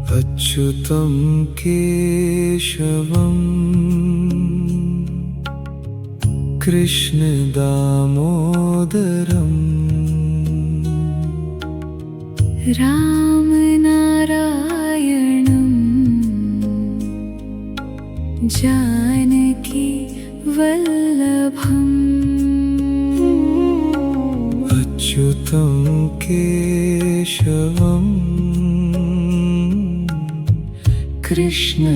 अच्युतं केशवं कृष्णदामोदरम् रामनारायणं जानकी वल्लभम् अच्युतं केशवं कृष्णदामोदरम्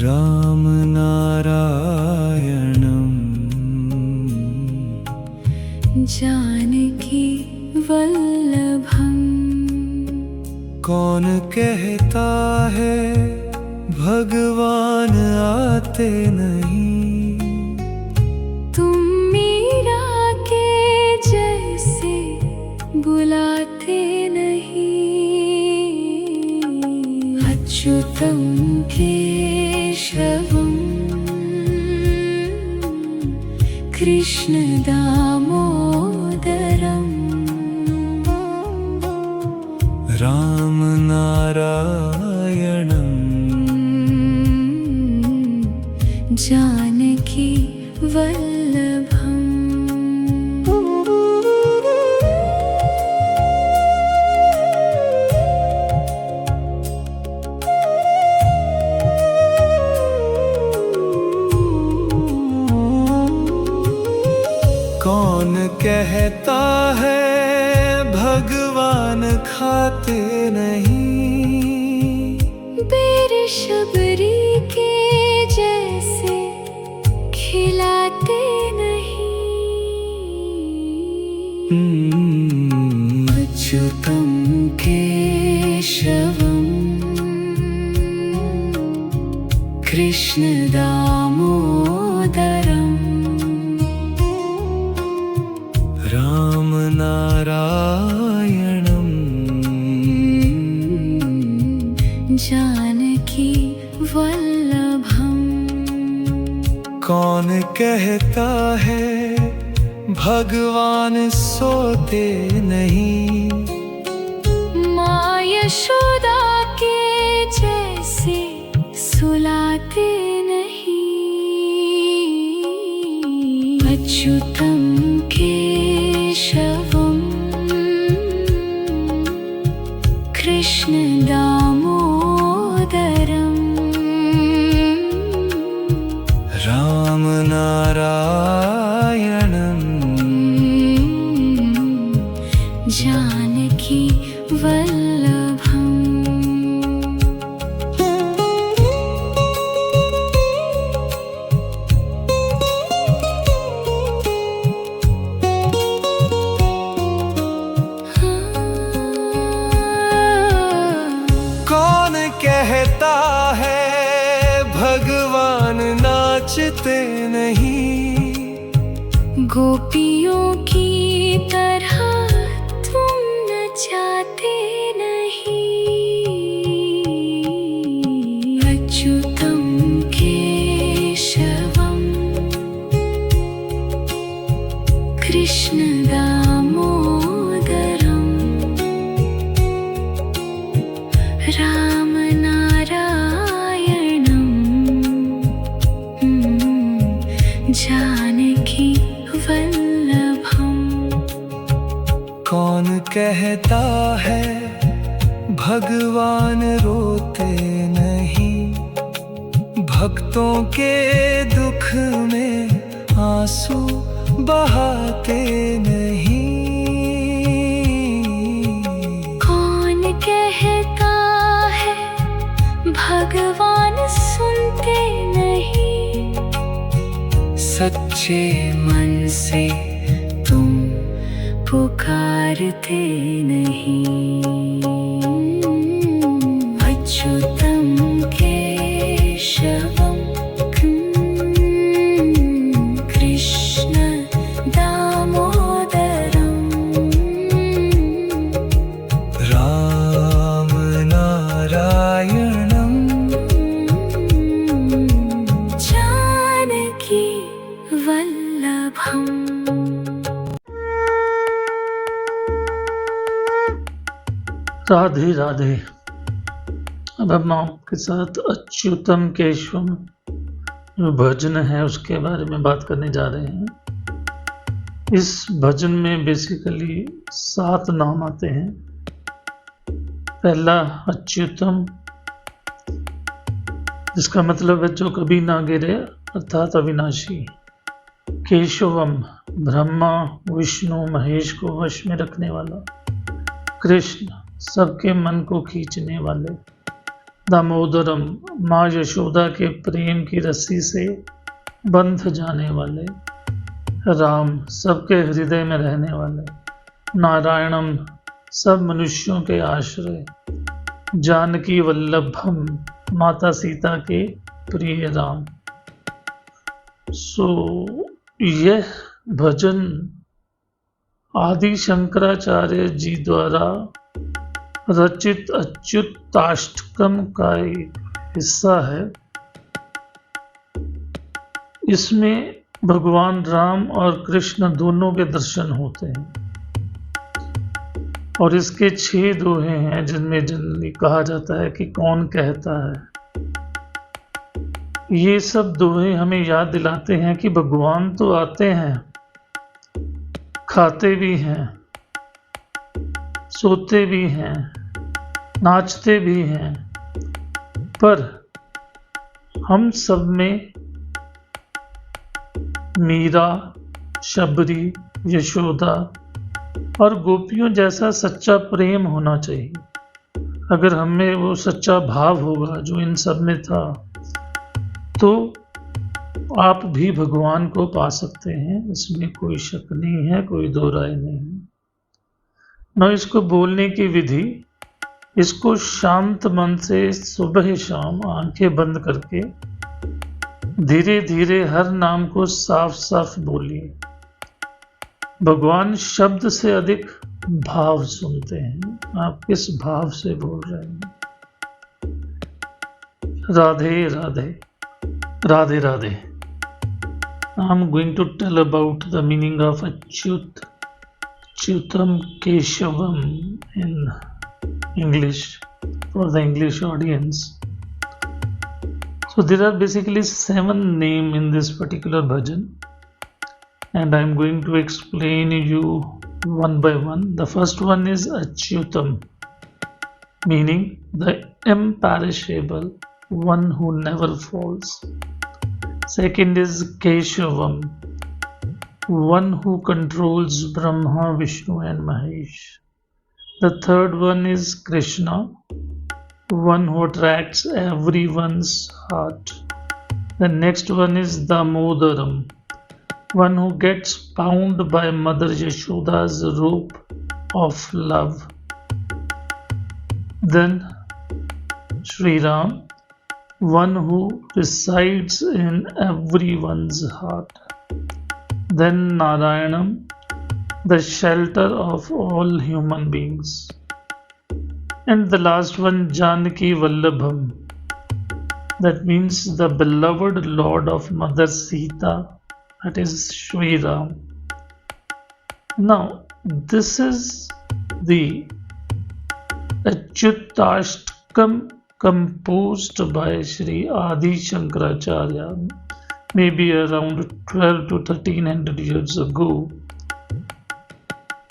रामनारायणं जानकी वल्लभम्। कौन कहता है भगवान आते नहीं, तुम मीरा के जैसे बुलाते नहीं। अच्युतं केशवं कृष्णदामोदरम् रामनारायणं जानकी वल्लभम्। कौन कहता है भगवान खाते नहीं, बेर शबरी के जैसे खिलाते नहीं। अच्युतं केशवं कृष्णदामोदरम् रामनारायणं जानकी वल्लभम्। कौन कहता है भगवान सोते नहीं, माँ यशोदा के जैसे सुलाते नहीं। अच्युतं केशवं कृष्णदामोदरम् रामनारायणं जानकी वल्लभम्। कौन कहता है भगवान नाचते नहीं, गोपियों की तरह तुम नचाते नहीं। अच्युतं केशवं कृष्णदामोदरम् रामनारायणं जानकी वल्लभम्। कौन कहता है भगवान रोते नहीं, भक्तों के दुख में आंसू बहाते नहीं। कौन कहता है भगवान सुनते नहीं, सच्चे मन से तुम पुकारते नहीं। अच्युतं केशवं कृष्णदामोदरम् राधे राधे। अब हम आपके साथ अच्युतम केशवम जो भजन है उसके बारे में बात करने जा रहे हैं। इस भजन में बेसिकली 7 नाम आते हैं। पहला अच्युतम, जिसका मतलब है जो कभी ना गिरे, अर्थात अविनाशी। केशवम, ब्रह्मा विष्णु महेश को वश में रखने वाला। कृष्ण, सबके मन को खींचने वाले। दामोदरम, माँ यशोदा के प्रेम की रस्सी से बंध जाने वाले। राम, सबके हृदय में रहने वाले। नारायणम, सब मनुष्यों के आश्रय। जानकी वल्लभम, माता सीता के प्रिय राम। यह भजन आदि शंकराचार्य जी द्वारा रचित अच्युताष्टकम का एक हिस्सा है। इसमें भगवान राम और कृष्ण दोनों के दर्शन होते हैं और इसके 6 दोहे हैं, जिनमें जनरली कहा जाता है कि कौन कहता है। ये सब दोहे हमें याद दिलाते हैं कि भगवान तो आते हैं, खाते भी हैं, सोते भी हैं, नाचते भी हैं, पर हम सब में मीरा, शबरी, यशोदा और गोपियों जैसा सच्चा प्रेम होना चाहिए। अगर हमें वो सच्चा भाव होगा जो इन सब में था, तो आप भी भगवान को पा सकते हैं। इसमें कोई शक नहीं है, कोई दो राय नहीं है। न इसको बोलने की विधि, इसको शांत मन से सुबह शाम आंखें बंद करके धीरे धीरे हर नाम को साफ साफ बोलिए। भगवान शब्द से अधिक भाव सुनते हैं। आप किस भाव से बोल रहे हैं? Radhe Radhe, Radhe Radhe. I'm going to tell about the meaning of Achyutam Keshavam in English for the English audience. So there are basically 7 names in this particular bhajan, and I'm going to explain you one by one. The first one is Achyutam, meaning the imperishable, one who never falls. Second is Keshavam, one who controls Brahma, Vishnu and Mahesh. The third one is Krishna, one who attracts everyone's heart. The next one is Damodaram, one who gets bound by Mother Yashoda's rope of love. Then Sri Ram, one who resides in everyone's heart. Then Narayanam, the shelter of all human beings. And the last one, Janaki Vallabham, that means the beloved Lord of Mother Sita, that is Sri Ram. Now, this is the Achyutashtakam composed by Sri Adi Shankaracharya, maybe around 12 to 1300 years ago.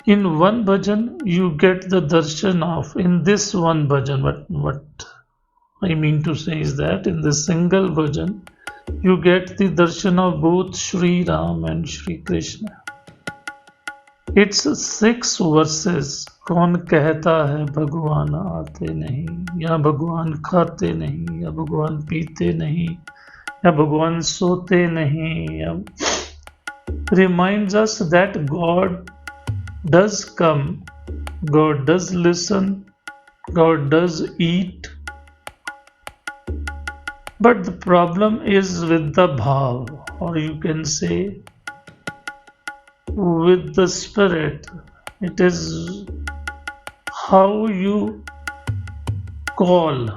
In one bhajan, you get the darshan of, in this one bhajan, what I mean to say is that in this single bhajan, you get the darshan of both Sri Ram and Sri Krishna. It's 6 verses. कौन कहता है भगवान आते नहीं, या भगवान खाते नहीं, या भगवान पीते नहीं, या भगवान सोते नहीं, या reminds us that God does come, God does listen, God does eat, but the problem is with the bhav, or you can say with the spirit. It is how you call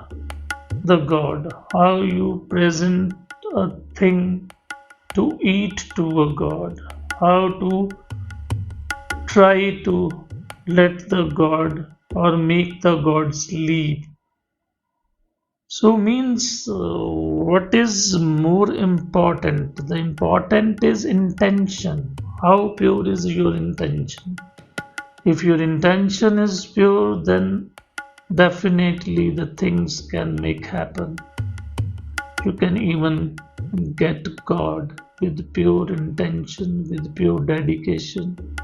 the God, how you present a thing to eat to a God, how to try to let the God or make the god sleep. So means what is more important? The important is intention. How pure is your intention? If your intention is pure, then definitely the things can make happen. You can even get God with pure intention, with pure dedication.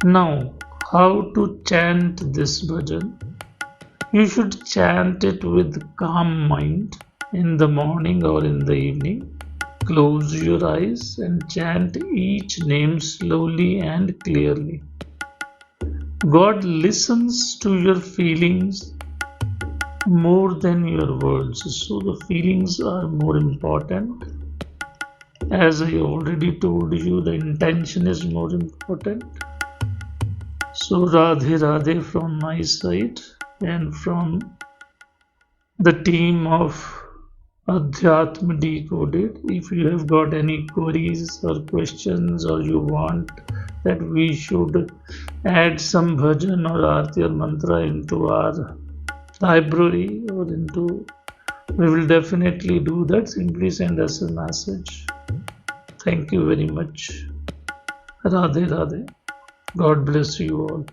Now, how to chant this bhajan? You should chant it with calm mind in the morning or in the evening. Close your eyes and chant each name slowly and clearly. God listens to your feelings more than your words, so the feelings are more important. As I already told you, the intention is more important. So Radhe Radhe from my side and from the team of Adhyatma Decoded. If you have got any queries or questions, or you want that we should add some bhajan or arti or mantra into our library or into, we will definitely do that. Simply send us a message. Thank you very much. Radhe Radhe. God bless you all.